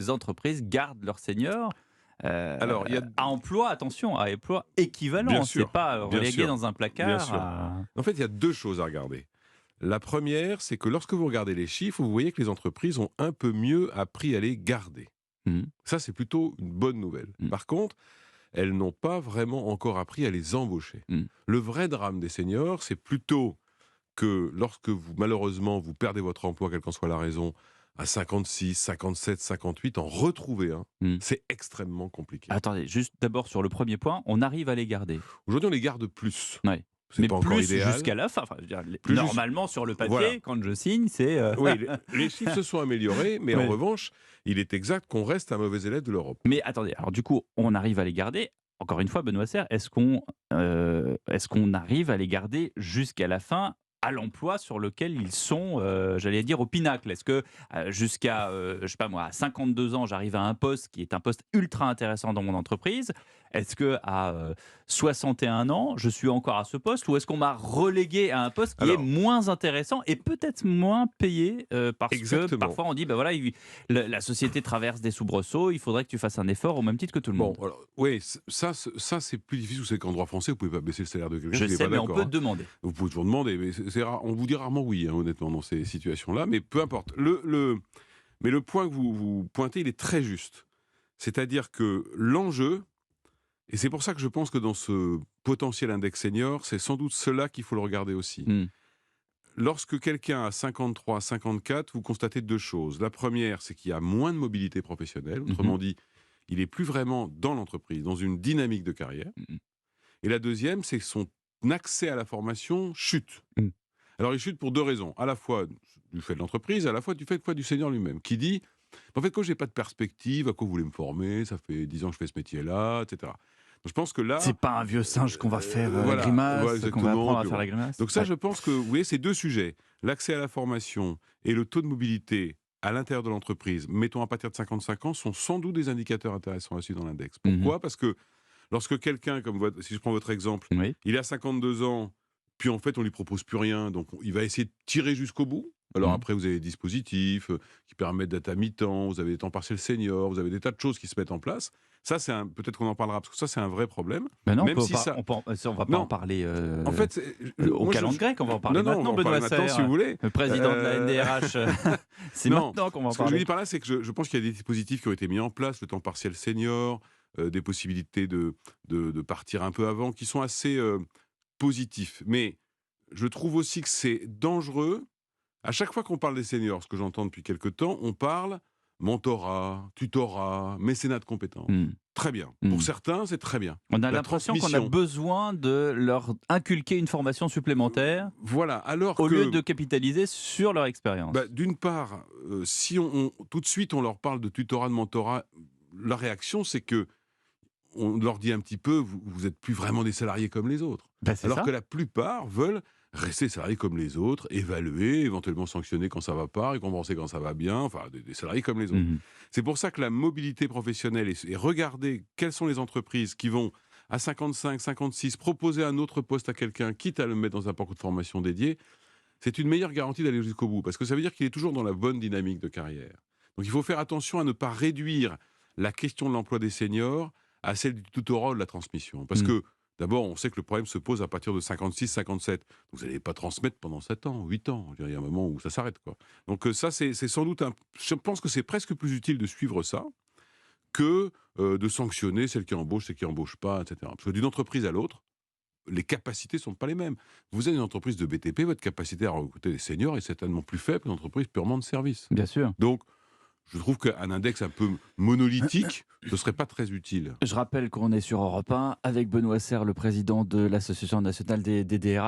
les entreprises gardent leurs seniors Alors, il y a à emploi, attention, à emploi équivalent. bien C'est sûr, pas bien relégué sûr, dans un bien placard. sûr. En fait, il y a 2 choses à regarder. La première, c'est que lorsque vous regardez les chiffres, vous voyez que les entreprises ont un peu mieux appris à les garder. Mmh, Ça, c'est plutôt une bonne nouvelle. mmh, Par contre, elles n'ont pas vraiment encore appris à les embaucher. mmh. Le vrai drame des seniors, c'est plutôt que lorsque vous, malheureusement, vous perdez votre emploi, quelle qu'en soit la raison, à 56, 57, 58, en retrouver un, Mmh. c'est extrêmement compliqué. Attendez, juste d'abord sur le premier point, on arrive à les garder. Aujourd'hui, on les garde plus. Ouais. C'est Mais pas encore plus idéal. jusqu'à la fin. Enfin, je veux dire, Plus juste, normalement, sur le voilà. papier, quand je signe, c'est. Oui, les chiffres se sont améliorés, mais en Ouais. revanche, il est exact qu'on reste un mauvais élève de l'Europe. Mais attendez, alors du coup, on arrive à les garder. Encore une fois, Benoît Serre, est-ce qu'on arrive à les garder jusqu'à la fin à l'emploi sur lequel ils sont, j'allais dire, au pinacle? Est-ce que jusqu'à, je sais pas moi, à 52 ans, j'arrive à un poste qui est un poste ultra intéressant dans mon entreprise? Est-ce que à 61 ans, je suis encore à ce poste? Ou est-ce qu'on m'a relégué à un poste qui est Alors, moins intéressant et peut-être moins payé parce que exactement. parfois on dit, ben voilà, la société traverse des soubresauts, il faudrait que tu fasses un effort au même titre que tout le Bon, monde. alors, oui, ça c'est plus difficile. C'est qu'en droit français, vous pouvez pas baisser le salaire de quelqu'un Je qui n'est sais, pas mais on d'accord. peut Hein. demander. Vous pouvez toujours demander, mais c'est rare. On vous dit rarement oui, hein, honnêtement, dans ces situations-là. Mais peu importe. Mais le point que vous pointez, il est très juste. C'est-à-dire que l'enjeu, et c'est pour ça que je pense que dans ce potentiel index senior, c'est sans doute cela qu'il faut le regarder aussi. Hmm. Lorsque quelqu'un a 53, 54, vous constatez 2 choses. La première, c'est qu'il y a moins de mobilité professionnelle. Mhm. Autrement dit, il est plus vraiment dans l'entreprise, dans une dynamique de carrière. Mhm. Et la deuxième, c'est que son accès à la formation chute. Mm. Alors, il chute pour 2 raisons. À la fois du fait de l'entreprise, à la fois du fait du senior lui-même, qui dit, en fait, quand j'ai pas de perspective, à quoi vous voulez me former? Ça fait 10 ans que je fais ce métier-là, etc. Donc, je pense que là, C'est pas un vieux singe qu'on va faire voilà grimace, qu'on va exactement. apprendre à Puis faire voilà. la grimace. Donc ça, Ouais. je pense que, vous voyez, ces 2 sujets, l'accès à la formation et le taux de mobilité à l'intérieur de l'entreprise, mettons à partir de 55 ans, sont sans doute des indicateurs intéressants à suivre dans l'index. Mhm. Pourquoi? Parce que lorsque quelqu'un, si je prends votre exemple, Oui. il a 52 ans, puis en fait on lui propose plus rien, donc il va essayer de tirer jusqu'au bout. Alors Mhm. après, vous avez des dispositifs qui permettent d'être à mi-temps, vous avez des temps partiels seniors, vous avez des tas de choses qui se mettent en place. Ça, peut-être qu'on en parlera, parce que ça, c'est un vrai problème. Ben non, Même si ça... on va pas en Non, parler en fait, au moi, calendes grec, on va en parler non, non, on va maintenant, en parler Benoît maintenant si Serre, vous voulez. le président de la Euh, NDRH. C'est non, maintenant qu'on va en ce que je veux parler. dire par là, c'est que je pense qu'il y a des dispositifs qui ont été mis en place, le temps partiel senior, des possibilités de partir un peu avant, qui sont assez positifs. Mais je trouve aussi que c'est dangereux. À chaque fois qu'on parle des seniors, ce que j'entends depuis quelque temps, on parle mentorat, tutorat, mécénat de compétences. Hmm. Très bien. Pour Hmm. certains, c'est très bien. On a La l'impression qu'on a transmission, besoin de leur inculquer une formation supplémentaire voilà. Alors au lieu que, de capitaliser sur leur expérience. d'une part, si tout de suite on leur parle de tutorat, de mentorat, la réaction c'est que on leur dit un petit peu, vous êtes plus vraiment des salariés comme les autres. Ben, c'est Alors ça. que la plupart veulent rester salariés comme les autres, évaluer, éventuellement sanctionner quand ça va pas, récompenser quand ça va bien, enfin des salariés comme les autres. Mhm. C'est pour ça que la mobilité professionnelle et regarder quelles sont les entreprises qui vont à 55, 56 proposer un autre poste à quelqu'un, quitte à le mettre dans un parcours de formation dédié, c'est une meilleure garantie d'aller jusqu'au bout, parce que ça veut dire qu'il est toujours dans la bonne dynamique de carrière. Donc il faut faire attention à ne pas réduire la question de l'emploi des seniors à celle du tutorat ou de la transmission. Parce Mm. que, d'abord, on sait que le problème se pose à partir de 56, 57. Vous n'allez pas transmettre pendant 7 ans, 8 ans. Je veux dire, il y a un moment où ça s'arrête, quoi. Donc ça, c'est sans doute je pense que c'est presque plus utile de suivre ça que de sanctionner celle qui embauche, celle qui embauche pas, etc. Parce que d'une entreprise à l'autre, les capacités ne sont pas les mêmes. Vous êtes une entreprise de BTP, votre capacité à recruter des seniors est certainement plus faible qu'une entreprise purement de service. Bien sûr. Donc, je trouve qu'un index un peu monolithique, ce serait pas très utile. Je rappelle qu'on est sur Europe 1 avec Benoît Serre, le président de l'Association nationale des DRH.